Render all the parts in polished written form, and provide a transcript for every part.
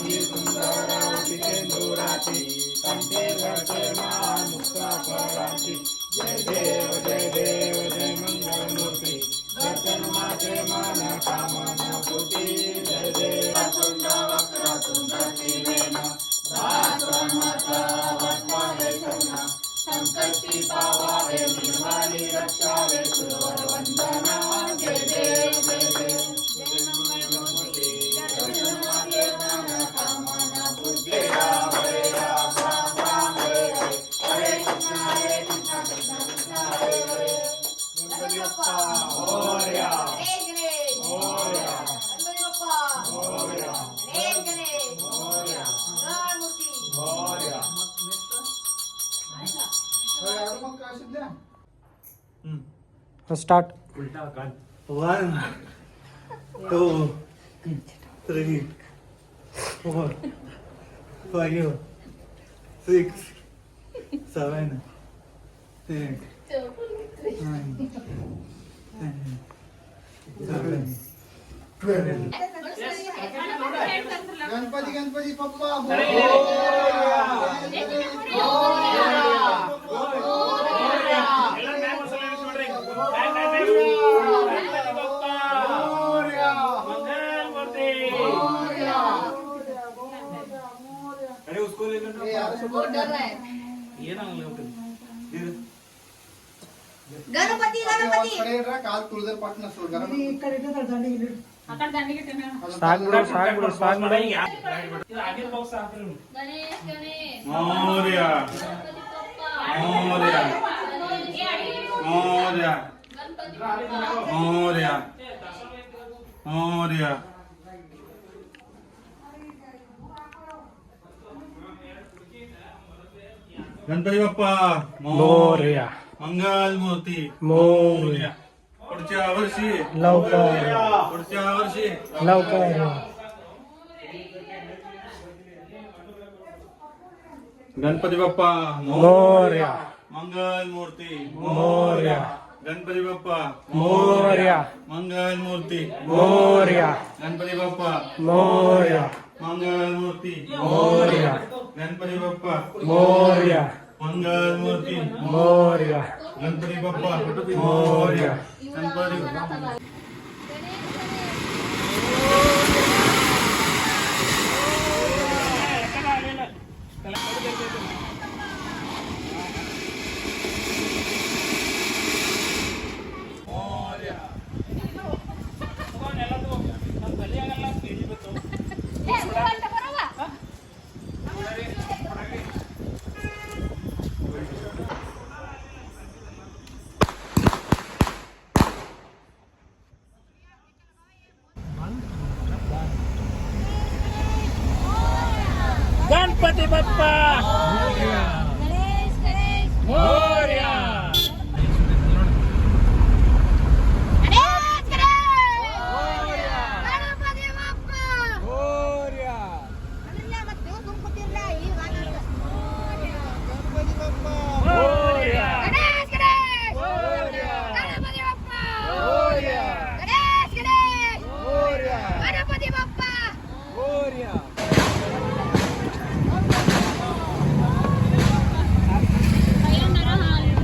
सर्वांगी सुंदरावती केंदुराती कंठी घडते मान मुक्ता फळांची जय देव जय मंगलमूर्ती दर्शन माझे मन कामना पूर्ती जय देव तुंड वक्रतुंड त्रिनेत्र संकल्पी पावावे निर्वाणी रक्षावे सुरवर वंदना जय देव जय मंगलमूर्ती दर्शन माझे मन कामना पूर्ती हरे राम राम हरे कृष्ण कृष्ण कृष्ण हरे हरे गणपती बाप्पा मोरया मोरया गणपती बाप्पा मोरया मोरया गणमूर्ती मोरया स्टार्ट. 1 2 3 4 5 6 7 8 9 10 11 गणपती गणपती पप्पा गणपती गणपती काल तुळजर पाटणा सोड साग बिडो गणेश मोरया मोरया मोरया मोरया मोरया गणपती बाप्पा मोरया मंगल मूर्ती मोरया पुढच्या वर्षी लवकर पुढच्या वर्षी लवकर गणपती बाप्पा मोरया मंगल मूर्ती मोरया गणपती बाप्पा मोरया मंगल मूर्ती मोरया गणपती बाप्पा मोरया मंगल मूर्ती मोरया गणपती बाप्पा मोरया मंगल मूर्ती मोरया गणपती बाप्पा मोरया गणपती गणपती बाप्पा गणेश गणेश मोरया गणेश गणपती बाप्पा मोरया ಅಲ್ಲ ಮತ್ತೆ ಗಣಪತಿಲ್ಲ ಈ ವಾನರ गणपती बाप्पा मोरया ಗಣೇಶ ಗಣೇಶ मोरया ಗಣಪತಿ ಬಾಪ್ಪ मोरया ಗಣೇಶ ಗಣೇಶ मोरया ಗಣಪತಿ ಬಾಪ್ಪ मोरया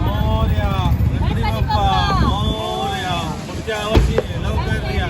मोरया गणपती बाप्पा मोरया पुढच्या वर्षी लवकर या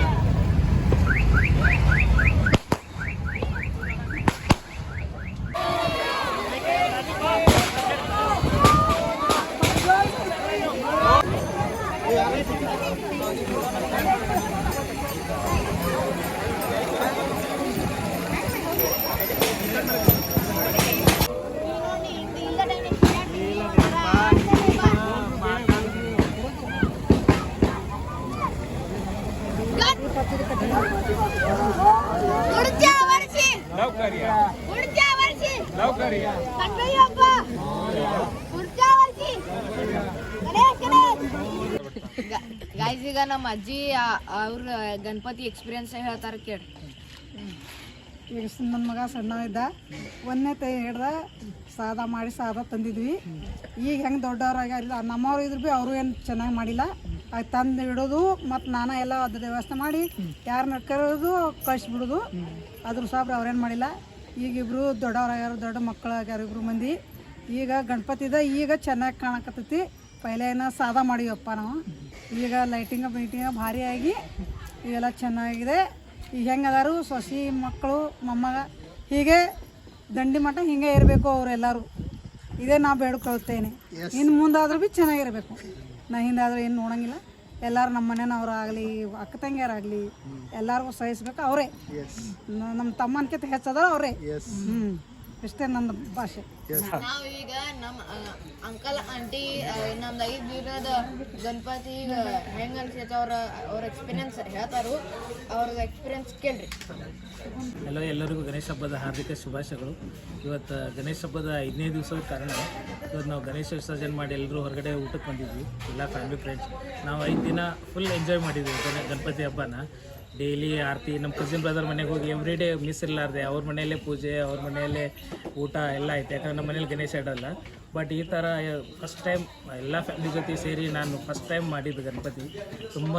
पुढच्या वर्षी लवकर या पुढच्या वर्षी लवकर या गणपती बाप्पा पुढच्या वर्षಿ ಗಣೇಶ ಗಣೇಶ ಗೈಸ್ ಈಗ ನಮ್ಮ ಅಜ್ಜಿ ಅವ್ರ ಗಣಪತಿ ಎಕ್ಸ್ಪೀರಿಯನ್ಸ್ ಹೇಳ್ತಾರೆ ಕೇಳಿ. ಈಗ ನನ್ನ ಮಗ ಸಣ್ಣ ಇದ್ದ ಒಂದನೇ ತೈ ಹಿಡ್ದ ಸಾದ ಮಾಡಿ ಸಾದ ತಂದಿದ್ವಿ. ಈಗ ಹೆಂಗೆ ದೊಡ್ಡವ್ರಾಗ ಇಲ್ಲ ನಮ್ಮವ್ರು ಇದ್ರು ಭೀ ಅವರು ಏನು ಚೆನ್ನಾಗಿ ಮಾಡಿಲ್ಲ. ಅದು ತಂದು ಇಡೋದು ಮತ್ತು ನಾನು ಎಲ್ಲ ಅದ್ರ ವ್ಯವಸ್ಥೆ ಮಾಡಿ ಯಾರು ನಡ್ಕರೋದು ಕಳಿಸ್ಬಿಡೋದು. ಅದ್ರ ಸಾಬ್ರ ಅವ್ರೇನು ಮಾಡಿಲ್ಲ. ಈಗ ಇಬ್ಬರು ದೊಡ್ಡವ್ರಾಗ್ಯಾರ, ದೊಡ್ಡ ಮಕ್ಕಳಾಗ್ಯಾರ ಇಬ್ಬರು ಮಂದಿ. ಈಗ ಗಣಪತಿದ ಈಗ ಚೆನ್ನಾಗಿ ಕಾಣಕತ್ತೈತಿ. ಪೈಲೆ ಏನೋ ಸಾದಾ ಮಾಡಿವಪ್ಪ ನಾವು. ಈಗ ಲೈಟಿಂಗ ಮೀಟಿಂಗ ಭಾರಿ ಆಗಿ ಇವೆಲ್ಲ ಚೆನ್ನಾಗಿದೆ. ಈಗ ಹೆಂಗೆ ಅದಾರು ಸೊಸಿ ಮಕ್ಕಳು ಮೊಮ್ಮಗ ಹೀಗೆ ದಂಡಿ ಮಠ ಹಿಂಗೆ ಇರಬೇಕು ಅವರೆಲ್ಲರೂ. ಇದೇ ನಾ ಬೇಡ್ಕೊಳ್ತೇನೆ. ಇನ್ನು ಮುಂದಾದ್ರೂ ಭೀ ಚೆನ್ನಾಗಿರಬೇಕು. ನಾ ಹಿಂದಾದ್ರೂ ಏನು ನೋಡೋಂಗಿಲ್ಲ. ಎಲ್ಲರೂ ನಮ್ಮ ಮನೆಯವ್ರಾಗಲಿ ಅಕ್ಕ ತಂಗಿಯರಾಗಲಿ ಎಲ್ಲರಿಗೂ ಸಹಿಸ್ಬೇಕು ಅವರೇ. ನಮ್ಮ ತಮ್ಮನಕಿಂತ ಹೆಚ್ಚದಾರ ಅವರೇ. ಇಷ್ಟೇ ನನ್ನ ಭಾಷೆ. ನಾವು ಈಗ ನಮ್ಮ ಅಂಕಲ್ ಆಂಟಿ ನಮ್ದು 5 ದಿನದ ಗಣಪತಿ ಹೆಂಗೆ ಅನ್ಸೈತೆ ಅವ್ರ ಎಕ್ಸ್ಪೀರಿಯನ್ಸ್ ಹೇಳ್ತಾರು. ಅವ್ರ ಎಕ್ಸ್ಪೀರಿಯನ್ಸ್ ಕೇಳ್ರಿ. ಎಲ್ಲರಿಗೂ ಗಣೇಶ ಹಬ್ಬದ ಹಾರ್ದಿಕ ಶುಭಾಶಯಗಳು. ಇವತ್ತು ಗಣೇಶ ಹಬ್ಬದ 5ನೇ ದಿವಸದ ಕಾರಣ ಇವತ್ತು ನಾವು ಗಣೇಶ ವಿಸರ್ಜನೆ ಮಾಡಿ ಎಲ್ಲರೂ ಹೊರಗಡೆ ಊಟಕ್ಕೆ ಬಂದಿದ್ವಿ, ಎಲ್ಲ ಫ್ಯಾಮಿಲಿ ಫ್ರೆಂಡ್ಸ್. ನಾವು 5 ದಿನ ಫುಲ್ ಎಂಜಾಯ್ ಮಾಡಿದ್ವಿ ಗಣಪತಿ ಹಬ್ಬನ. ಡೈಲಿ ಆರತಿ, ನಮ್ಮ ಕಸಿನ್ ಬ್ರದರ್ ಮನೆಗೆ ಹೋಗಿ ಎವ್ರಿ ಡೇ ಮಿಸ್ ಇರಲಾರ್ದೆ ಅವ್ರ ಮನೆಯಲ್ಲೇ ಪೂಜೆ, ಅವ್ರ ಮನೆಯಲ್ಲೇ ಊಟ ಎಲ್ಲ ಐತೆ. ಯಾಕಂದ್ರೆ ನಮ್ಮ ಮನೇಲಿ ಗಣೇಶ ಇಡಲ್ಲ. ಬಟ್ ಈ ಥರ ಫಸ್ಟ್ ಟೈಮ್ ಎಲ್ಲ ಫ್ಯಾಮಿಲಿ ಜೊತೆ ಸೇರಿ ನಾನು ಫಸ್ಟ್ ಟೈಮ್ ಮಾಡಿದ್ದು ಗಣಪತಿ. ತುಂಬ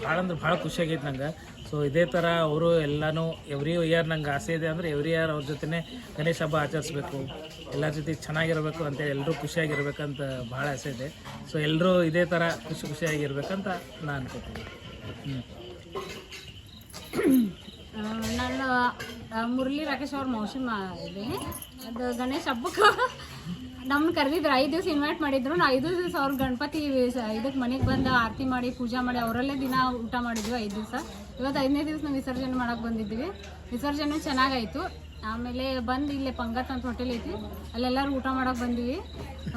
ಭಾಳ ಅಂದ್ರೆ ಭಾಳ ಖುಷಿಯಾಗೈತೆ ನಂಗೆ. ಸೊ ಇದೇ ಥರ ಅವರು ಎಲ್ಲನೂ ಎವ್ರಿ ಇಯರ್ ನಂಗೆ ಆಸೆ ಇದೆ ಅಂದರೆ ಎವ್ರಿ ಇಯರ್ ಅವ್ರ ಜೊತೆ ಗಣೇಶ ಹಬ್ಬ ಆಚರಿಸ್ಬೇಕು, ಎಲ್ಲರ ಜೊತೆ ಚೆನ್ನಾಗಿರಬೇಕು ಅಂತೇಳಿ ಎಲ್ಲರೂ ಖುಷಿಯಾಗಿರ್ಬೇಕಂತ ಭಾಳ ಆಸೆ ಇದೆ. ಸೊ ಎಲ್ಲರೂ ಇದೇ ಥರ ಖುಷಿಯಾಗಿರ್ಬೇಕಂತ ನಾನು ಅನ್ಕೋತೀನಿ. ನಾನು ಮುರಳಿ ರಾಕೇಶ್ ಅವ್ರ ಮೌಸಿ ಇದ್ದೀನಿ. ಅದು ಗಣೇಶ ಹಬ್ಬಕ್ಕೆ ನಮ್ಮನ್ನ ಕರೆದಿದ್ರು, 5 ದಿವಸ ಇನ್ವೈಟ್ ಮಾಡಿದ್ರು. ನಾವು 5 ದಿವಸ ಅವ್ರ ಗಣಪತಿ ಇದಕ್ಕೆ ಮನೆಗೆ ಬಂದು ಆರತಿ ಮಾಡಿ ಪೂಜೆ ಮಾಡಿ ಅವರಲ್ಲೇ ದಿನ ಊಟ ಮಾಡಿದ್ವಿ 5 ದಿವಸ. ಇವತ್ತು 5ನೇ ದಿವಸ ನಾವು ವಿಸರ್ಜನೆ ಮಾಡೋಕ್ಕೆ ಬಂದಿದ್ವಿ. ವಿಸರ್ಜನೆ ಚೆನ್ನಾಗಾಯಿತು. ಆಮೇಲೆ ಬಂದು ಇಲ್ಲೇ ಪಂಗತ್ ಅಂತ ಹೋಟೆಲ್ ಐತಿ, ಅಲ್ಲೆಲ್ಲರೂ ಊಟ ಮಾಡೋಕೆ ಬಂದ್ವಿ.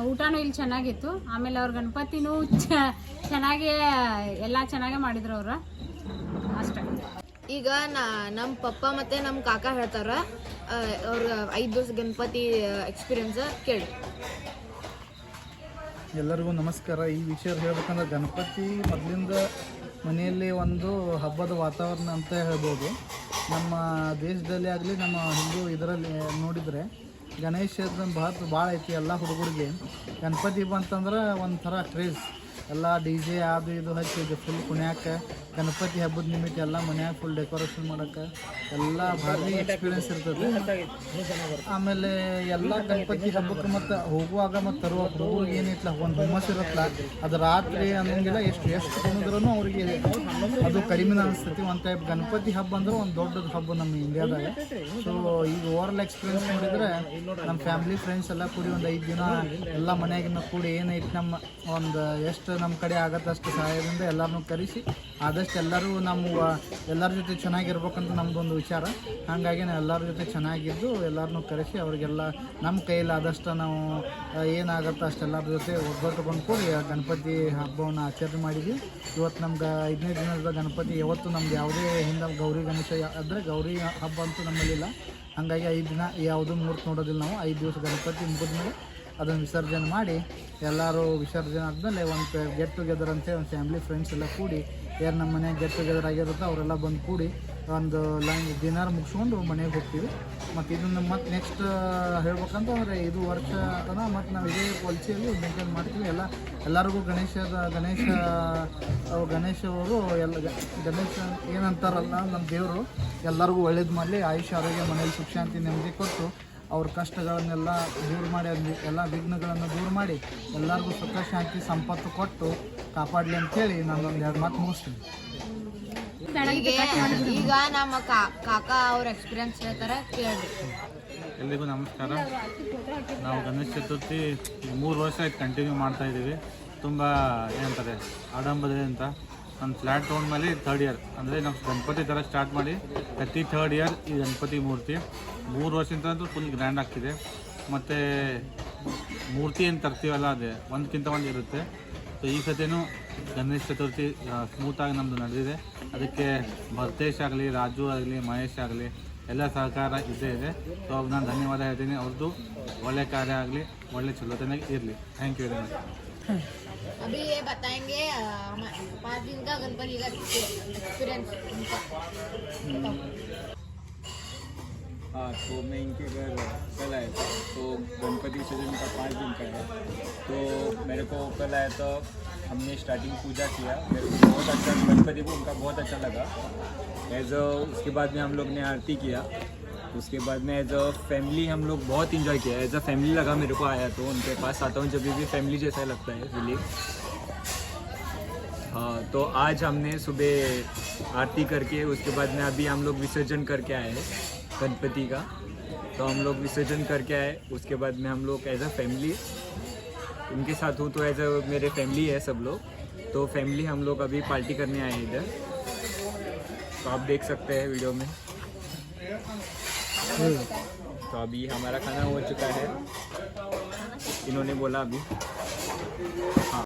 ಊಟನೂ ಇಲ್ಲಿ ಚೆನ್ನಾಗಿತ್ತು. ಆಮೇಲೆ ಅವ್ರ ಗಣಪತಿನೂ ಚೆನ್ನಾಗೇ ಎಲ್ಲ ಚೆನ್ನಾಗೇ ಮಾಡಿದ್ರು ಅವರು. ಅಷ್ಟೇ. ಈಗ ನಮ್ಮ ಪಪ್ಪ ಮತ್ತು ನಮ್ಮ ಕಾಕ ಹೇಳ್ತಾರ ಅವ್ರ 5 ದಿವಸ ಗಣಪತಿ ಎಕ್ಸ್ಪೀರಿಯನ್ಸ್ ಕೇಳಿ. ಎಲ್ಲರಿಗೂ ನಮಸ್ಕಾರ. ಈ ವಿಷಯ ಹೇಳ್ಬೇಕಂದ್ರೆ ಗಣಪತಿ ಮೊದಲಿಂದ ಮನೆಯಲ್ಲಿ ಒಂದು ಹಬ್ಬದ ವಾತಾವರಣ ಅಂತ ಹೇಳ್ಬೋದು. ನಮ್ಮ ದೇಶದಲ್ಲಿ ಆಗಲಿ ನಮ್ಮ ಹಿಂದೂ ಇದರಲ್ಲಿ ನೋಡಿದರೆ ಗಣೇಶದ ಮಹತ್ವ ಭಾಳ ಐತಿ. ಎಲ್ಲ ಹುಡುಗರಿಗೆ ಗಣಪತಿ ಬಂತಂದ್ರೆ ಒಂಥರ ಕ್ರೇಜ್. ಎಲ್ಲ DJ ಅದು ಇದು ಹಚ್ಚಿ ಫುಲ್ ಕುಣ್ಯಾಕೆ ಗಣಪತಿ ಹಬ್ಬದ ನಿಮಿತ್ತ ಎಲ್ಲ ಮನ್ಯಾಗ ಫುಲ್ ಡೆಕೋರೇಷನ್ ಮಾಡೋಕ್ಕೆ ಎಲ್ಲ ಭಾರಿ ಎಕ್ಸ್ಪೀರಿಯನ್ಸ್ ಇರ್ತದೆ. ಆಮೇಲೆ ಎಲ್ಲ ಗಣಪತಿ ಹಬ್ಬಕ್ಕೆ ಮತ್ತು ಹೋಗುವಾಗ ಮತ್ತು ತರುವಾಗ ಹುಡುಗರಿಗೆ ಏನೈತಲ್ಲ ಒಂದು ಹುಮ್ಮಸ್ ಇರುತ್ತಲ್ಲ, ಅದು ರಾತ್ರಿ ಅನ್ನೋಂಗಿಲ್ಲ. ಎಷ್ಟು ಕುಣಿದ್ರೂ ಅವ್ರಿಗೆ ಅದು ಕಡಿಮೆ ಅನಿಸ್ತೈತಿ. ಒಂದು ಟೈಪ್ ಗಣಪತಿ ಹಬ್ಬ ಅಂದ್ರೆ ಒಂದು ದೊಡ್ಡದು ಹಬ್ಬ ನಮ್ಮ ಇಂಡಿಯಾದಾಗ. ಸೊ ಈಗ ಓವರಾಲ್ ಎಕ್ಸ್ಪೀರಿಯನ್ಸ್ ನೋಡಿದರೆ ನಮ್ಮ ಫ್ಯಾಮಿಲಿ ಫ್ರೆಂಡ್ಸ್ ಎಲ್ಲ ಕೂಡಿ ಒಂದು 5 ದಿನ ಎಲ್ಲ ಮನೆಯಾಗಿನ ಕೂಡಿ ಏನೈತಿ ನಮ್ಮ ಒಂದು ಎಷ್ಟು ನಮ್ಮ ಕಡೆ ಆಗತ್ತೆ ಅಷ್ಟು ಸಹಾಯದಿಂದ ಎಲ್ಲರನ್ನೂ ಕರೆಸಿ ಆದಷ್ಟು ಎಲ್ಲರೂ ಎಲ್ಲರ ಜೊತೆ ಚೆನ್ನಾಗಿರ್ಬೇಕಂತ ನಮ್ಮದೊಂದು ವಿಚಾರ. ಹಾಗಾಗಿ ನಾವು ಎಲ್ಲರ ಜೊತೆ ಚೆನ್ನಾಗಿದ್ದು ಎಲ್ಲರನ್ನೂ ಕರೆಸಿ ಅವರಿಗೆಲ್ಲ ನಮ್ಮ ಕೈಯಲ್ಲಿ ಆದಷ್ಟು ನಾವು ಏನಾಗುತ್ತೆ ಅಷ್ಟೆಲ್ಲರ ಜೊತೆ ಒಗ್ಗಟ್ಟು ಬಂದ್ಕೊಂಡು ಗಣಪತಿ ಹಬ್ಬವನ್ನು ಆಚರಣೆ ಮಾಡಿದ್ವಿ. ಇವತ್ತು ನಮ್ಗೆ 5ನೇ ದಿನದ ಗಣಪತಿ ಯಾವತ್ತು ನಮ್ಗೆ ಯಾವುದೇ ಹಿಂದೆ ಗೌರಿ ಗಣೇಶ ಅಂದರೆ ಗೌರಿ ಹಬ್ಬ ಅಂತೂ ನಮ್ಮಲ್ಲಿಲ್ಲ. ಹಾಗಾಗಿ 5 ದಿನ ಯಾವುದೂ ಮುಹೂರ್ತ ನೋಡೋದಿಲ್ಲ ನಾವು. 5 ದಿವಸ ಗಣಪತಿ ಮುಗಿದ್ಮೇಲೆ ಅದನ್ನು ವಿಸರ್ಜನೆ ಮಾಡಿ ಎಲ್ಲರೂ ವಿಸರ್ಜನೆ ಆದಮೇಲೆ ಒಂದು ಗೆಟ್ ಟುಗೆದರ್ ಅಂತೇಳಿ ಒಂದು ಫ್ಯಾಮಿಲಿ ಫ್ರೆಂಡ್ಸ್ ಎಲ್ಲ ಕೂಡಿ ಯಾರು ನಮ್ಮ ಮನೆಯಾಗ ಗೆಟ್ ಟುಗೆದರ್ ಆಗಿರುತ್ತೋ ಅವರೆಲ್ಲ ಬಂದು ಕೂಡಿ ಒಂದು ಡಿನ್ನರ್ ಮುಗಿಸ್ಕೊಂಡು ಮನೆಗೆ ಹೋಗ್ತೀವಿ. ಮತ್ತು ಇದನ್ನು ಮತ್ತು ನೆಕ್ಸ್ಟ್ ಹೇಳ್ಬೇಕಂತಂದರೆ ಇದು ವರ್ಷ ತನಕ ಮತ್ತು ನಾವು ಇದೇ ಪಾಲಿಸಿಯಲ್ಲಿ ಮೇಂಟೈನ್ ಮಾಡ್ತೀವಿ. ಎಲ್ಲರಿಗೂ ಗಣೇಶ ಅವರು ಗಣೇಶ ಏನಂತಾರಲ್ಲ ನಮ್ಮ ದೇವರು ಎಲ್ಲರಿಗೂ ಒಳ್ಳೇದು ಮಾಡಲಿ, ಆಯುಷ್ಯ ಆರೋಗ್ಯ ಮನೇಲಿ ಸುಖ ಶಾಂತಿ ನೆಮ್ಮದಿ ಕೊಟ್ಟು ಅವ್ರ ಕಷ್ಟಗಳನ್ನೆಲ್ಲ ದೂರ ಮಾಡಿ ಎಲ್ಲ ವಿಘ್ನಗಳನ್ನು ದೂರ ಮಾಡಿ ಎಲ್ಲರಿಗೂ ಸುಖ ಶಾಂತಿ ಸಂಪತ್ತು ಕೊಟ್ಟು ಕಾಪಾಡಲಿ ಅಂತೇಳಿ ನಾನೊಂದು 2 ಮಾತು ಮುಗಿಸ್ತೀನಿ. ಈಗ ನಮ್ಮ ಕಾಕ ಅವ್ರ ಎಕ್ಸ್ಪೀರಿಯನ್ಸ್ ಹೇಳ್ತಾರೆ ಕೇಳ್ರಿ. ಎಲ್ರಿಗೂ ನಮಸ್ಕಾರ. ನಾವು ಗಣೇಶ ಚತುರ್ಥಿ 3 ವರ್ಷ ಆಯ್ತು ಕಂಟಿನ್ಯೂ ಮಾಡ್ತಾಯಿದ್ದೀವಿ. ತುಂಬ ಏನಂತಾರೆ ಆಡಂಬರದಲ್ಲಿ ಅಂತ ಒಂದು ಫ್ಲ್ಯಾಟ್ ತೊಗೊಂಡ್ಮೇಲೆ 3rd ಇಯರ್ ಅಂದರೆ ನಾವು ಗಣಪತಿ ಥರ ಸ್ಟಾರ್ಟ್ ಮಾಡಿ ಪ್ರತಿ 3rd ಇಯರ್ ಈ ಗಣಪತಿ ಮೂರ್ತಿ 3 ವರ್ಷದಿಂದ ಅಂತೂ ಫುಲ್ ಗ್ರ್ಯಾಂಡ್ ಆಗ್ತಿದೆ. ಮತ್ತು ಮೂರ್ತಿ ಏನು ತರ್ತೀವಲ್ಲ ಅದೇ ಒಂದಕ್ಕಿಂತ ಒಂದು ಇರುತ್ತೆ. ಸೊ ಈ ಸತಿನೂ ಗಣೇಶ ಚತುರ್ಥಿ ಸ್ಮೂತಾಗಿ ನಮ್ಮದು ನಡೆದಿದೆ. ಅದಕ್ಕೆ ಭರ್ತೇಶ್ ಆಗಲಿ, ರಾಜು ಆಗಲಿ, ಮಹೇಶ್ ಆಗಲಿ ಎಲ್ಲ ಸಹಕಾರ ಇದ್ದೇ ಇದೆ. ಸೊ ಅವ್ರಿಗೆ ನಾನು ಧನ್ಯವಾದ ಹೇಳ್ತೀನಿ. ಅವ್ರದ್ದು ಒಳ್ಳೆ ಕಾರ್ಯ ಆಗಲಿ, ಒಳ್ಳೆ ಚಲೋತನಾಗಿ ಇರಲಿ. Thank you very much. अभी ये बताएंगे 5 दिन का गणपति का एक्सपीरियंस उनका। हाँ, तो मैं इनके घर कल आया था. तो गणपति विसर्जन का 5 दिन का है. तो मेरे को कल आया तो हमने स्टार्टिंग पूजा किया. मेरे को बहुत अच्छा गणपति को उनका बहुत अच्छा लगा. उसके बाद में हम लोग ने आरती किया. उसके बाद में एज अ फैमिली हम लोग बहुत इंजॉय किया, एज अ फैमिली लगा मेरे को आया तो उनके पास आता हूँ जब भी फैमिली जैसा लगता है फीलिंग। हाँ, तो आज हमने सुबह आरती करके उसके बाद में अभी हम लोग विसर्जन करके आए हैं गणपति का। तो हम लोग विसर्जन करके आए, उसके बाद में हम लोग एज अ फैमिली उनके साथ हूँ, तो एज अ मेरे फैमिली है सब लोग, तो फैमिली हम लोग अभी पार्टी करने आए हैं इधर। तो आप देख सकते हैं वीडियो में। तो अभी हमारा खाना हो चुका है, इन्होंने बोला अभी। हाँ।